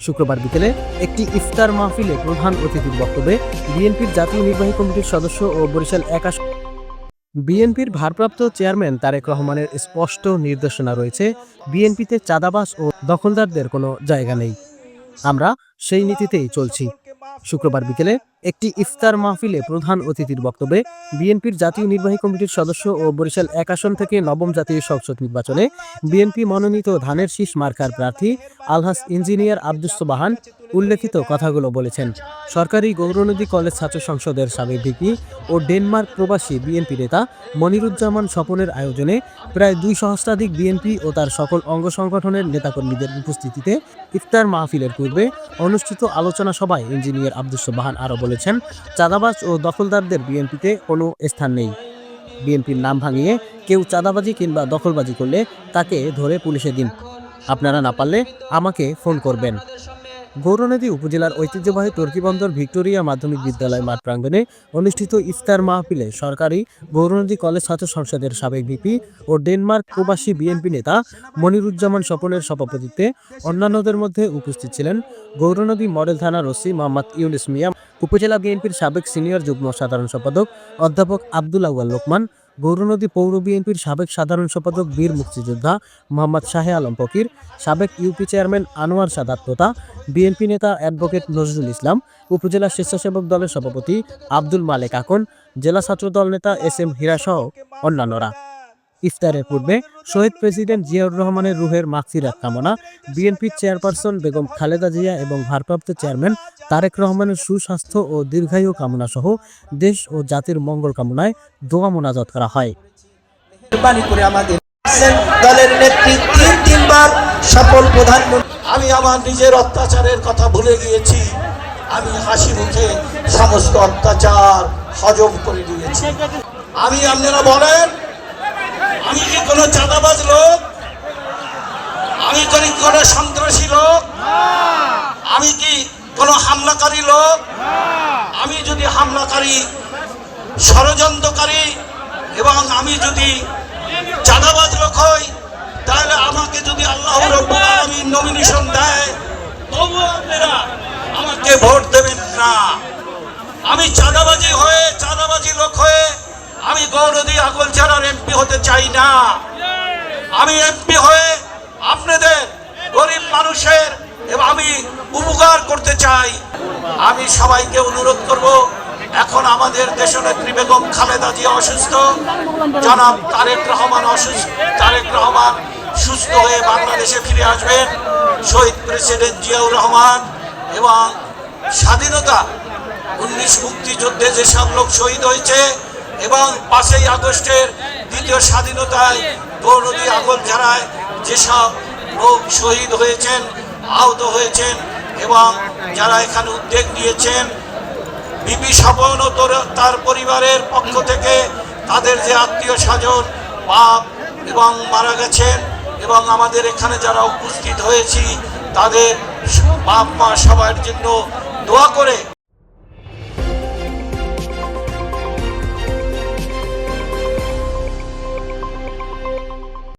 শুক্রবার বিকেলে একটি ইফতার মাহফিলে প্রধান অতিথির বক্তব্যে বিএনপির জাতীয় নির্বাহী কমিটির সদস্য ও বরিশাল বিএনপির ভারপ্রাপ্ত চেয়ারম্যান তারেক রহমানের স্পষ্ট নির্দেশনা রয়েছে, বিএনপিতে চাঁদাবাজ ও দখলদারদের কোনো জায়গা নেই। আমরা সেই নীতিতেই চলছি। শুক্রবার বিকেলে একটি ইফতার মাহফিলে প্রধান অতিথির বক্তব্যে বিএনপির জাতীয় নির্বাহী কমিটির সদস্য ও বরিশাল ১ আসন থেকে নবম জাতীয় সংসদ নির্বাচনে বিএনপি মনোনীত ধানের শীষ মার্কার প্রার্থী আলহাজ ইঞ্জিনিয়ার আব্দুস সোবাহান উল্লেখিত কথাগুলো বলেছেন। সরকারি গৌরনদী কলেজ ছাত্র সংসদের সাবেক ভিপি ও ডেনমার্ক প্রবাসী বিএনপি নেতা মনিরুজ্জামান স্বপনের আয়োজনে প্রায় ২ সহস্রাধিক বিএনপি ও তার সকল অঙ্গ সংগঠনের নেতাকর্মীদের উপস্থিতিতে ইফতার মাহফিলের পূর্বে অনুষ্ঠিত আলোচনা সভায় ইঞ্জিনিয়ার আব্দুস সোবাহান আরও বলেছেন, চাঁদাবাজ ও দখলদারদের বিএনপিতে কোনো স্থান নেই। বিএনপির নাম ভাঙিয়ে কেউ চাঁদাবাজি কিংবা দখলবাজি করলে তাকে ধরে পুলিশে দিন, আপনারা না পারলে আমাকে ফোন করবেন। গৌরনদী উপজেলার ঐতিহ্যবাহী তুর্কিবন্দর ভিক্টোরিয়া মাধ্যমিক বিদ্যালয় মাঠ প্রাঙ্গণে অনুষ্ঠিত ইফতার মাহফিলে সরকারি গৌরনদী কলেজ ছাত্র সংসদের সাবেক ভিপি ও ডেনমার্ক প্রবাসী বিএনপি নেতা মনিরুজ্জামান স্বপনের সভাপতিত্বে অন্যান্যদের মধ্যে উপস্থিত ছিলেন গৌরনদী মডেল থানার ওসি মোহাম্মদ ইউনুস মিয়া, উপজেলা বিএনপির সাবেক সিনিয়র যুগ্ম সাধারণ সম্পাদক অধ্যাপক আব্দুল আউয়াল লোকমান, গৌরনদী পৌর বিএনপির সাবেক সাধারণ সম্পাদক বীর মুক্তিযোদ্ধা মোহাম্মদ শাহে আলম ফকির, সাবেক ইউপি চেয়ারম্যান আনোয়ার সাদাত তোতা, বিএনপি নেতা অ্যাডভোকেট নজরুল ইসলাম, উপজেলা স্বেচ্ছাসেবক দলের সভাপতি আব্দুল মালেক আকন, জেলা ছাত্রদল নেতা SM হীরা সহ অন্যান্যরা। ইফতারের পূর্বে শহীদ প্রেসিডেন্ট জিয়াউর রহমানের রুহের মাগফিরাত কামনা, বিএনপির চেয়ারপারসন বেগম খালেদা জিয়া এবং ভারপ্রাপ্ত চেয়ারম্যান তারেক রহমানের সুস্বাস্থ্য ও দীর্ঘায়ু কামনা সহ দেশ ও জাতির মঙ্গল কামনায় দোয়া মোনাজাত করা হয়। দলের নেতৃত্বে 3বার সফল প্রধানমন্ত্রী। আমি আমার নিজের অত্যাচারের কথা ভুলে গিয়েছি, আমি হাসি মুখে সমস্ত অত্যাচার হজম করে নিয়েছি। আপনারা বলেন, আমি কি কোনো চাঁদাবাজ লোক? আমি কি কোনো সন্ত্রাসী লোক? আমি কি কোনো হামলাকারী লোক? আমি যদি হামলাকারী, ষড়যন্ত্রকারী এবং আমি যদি চাঁদাবাজ লোক হই, তাহলে আমাকে যদি আল্লাহ রাব্বুল আলামিন নমিনেশন দেয়, তবু আপনারা আমাকে ভোট দেবেন না। আমি চাঁদাবাজি লোক হয়ে আমি গৌরনদী আগলঝাড়ার এমপি হতে চাই না। আমি এমপি হয়ে আপনাদের গরিব মানুষের এবং আমি উপকার করতে চাই। আমি সবাইকে অনুরোধ করব, এখন আমাদের দেশনেত্রী বেগম খালেদা জিয়া অসুস্থ, জনাব তারেক রহমান সুস্থ হয়ে বাংলাদেশে ফিরে আসবেন। শহীদ প্রেসিডেন্ট জিয়াউর রহমান এবং স্বাধীনতা 19 মুক্তিযুদ্ধে যেসব লোক শহীদ হয়েছে এবং 5ই আগস্টের দ্বিতীয় স্বাধীনতায় গৌরনদী আগলঝাড়ায় যেসব লোক শহীদ হয়েছেন, আহত হয়েছেন এবং যারা এখানে উদ্যোগ নিয়েছেন, বিপি স্বপন ও তার পরিবারের পক্ষ থেকে তাদের যে আত্মীয় স্বজন বাপ এবং মারা গেছেন এবং আমাদের এখানে যারা উপস্থিত হয়েছি তাদের বাপ মা সবার জন্য দোয়া করে